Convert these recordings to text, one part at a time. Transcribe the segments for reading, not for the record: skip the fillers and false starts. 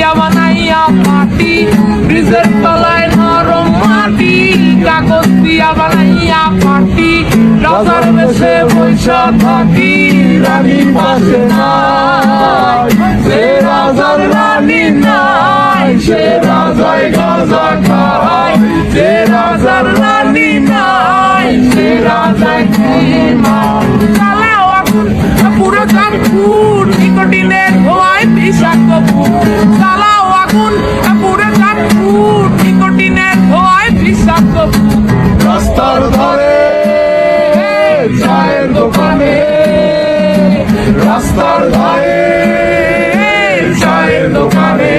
দিয়া বানাইয়া পাটি, ব্রিজের তলায় নরম মাটি, কাগজ দিয়া বানাইয়া পাটি, রাজার বেশে বৈশা থাকি, রানী পাশে নাই, সে রাজার রানী নাই, সে রাজায় গাঁজা খায়, সে রাজার রানী নাই, সে রাজায় ঘুমায়। চালাও আগুন পুরো চাঁদপুর, নিকোটিনের ধোঁয়ায় বিষাক্ত ফুল, চালাও আগুন পুরো চাঁদপুর, নিকোটিনের ধোঁয়ায় বিষাক্ত ফুল। রাস্তার ধারে চায়ের দোকানে, রাস্তার ধারে চায়ের দোকানে,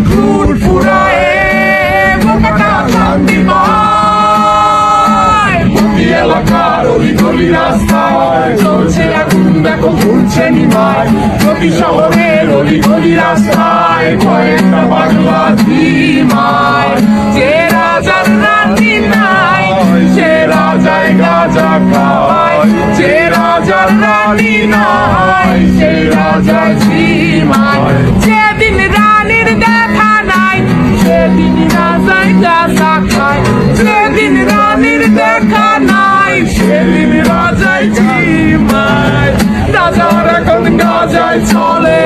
ফুরফুরায় বোকাটা শান্তি পায়, প্রতি এলাকার অলি রাস্তায় চলছে আগুন দেখো ঘুরছে নিমায়, প্রতি শহরের অলি রাস্তায় কয়েকটা পাগলা ধিমায়, যে রাজার রানী নাই, সে রাজায় গাঁজা খায়, যে রাজার রানী নাই, সে রাজায় ঝিমায়। যেদিন রানীর দেখা নাই, সেদিন রাজায় গাঁজা খায়, যেদিন রানীর দেখা নাই, সেদিন রাজায় ঝিমায়। রাজার এখন গাঁজায় চলে,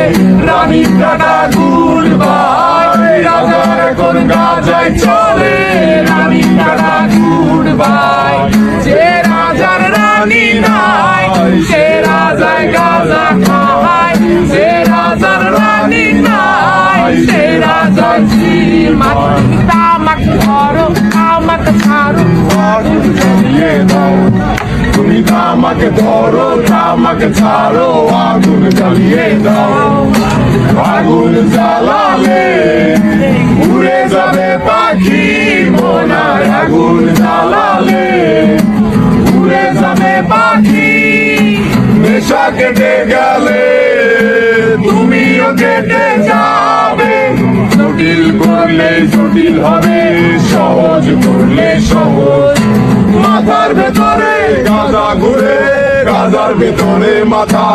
রানীর কাটা গুড়বাই, রাজার এখন গাঁজায় চলে, রানীর কাটা গুড়বাই। যে রাজার রানী নাই, সে রাজায় গাঁজা খায়, যে রাজার রানী নাই, সে রাজায় ঝিমায়। আমাকে ধরো, আমাকে ছাড়ো, জ্বালিয়ে দাও, তুমি আমাকে ধরো, আমাকে ছাড়ো, আগুন জ্বালিয়ে দাও। আগুন জ্বালালে উড়ে যাবে পাখি মনায়, আগুন জ্বালালে উড়ে যাবে পাখি। নেশা কেটে গেলে তুমিও কেটে যাবে, জটিল করলে জটিল হবে, সহজ করলে সহজ। মাথার ভেতরে গাঁজা ঘুরে, গাঁজার ভেতরে মাথা,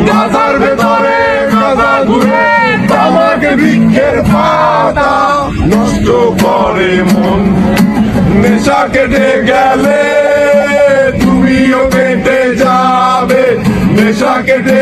মাথার ভেতরে গাঁজা ঘুরে, আমাকে বৃক্ষের পাতা নষ্ট করে মন। নেশা কেটে গেলে তুমিও কেটে যাবে, নেশা কেটে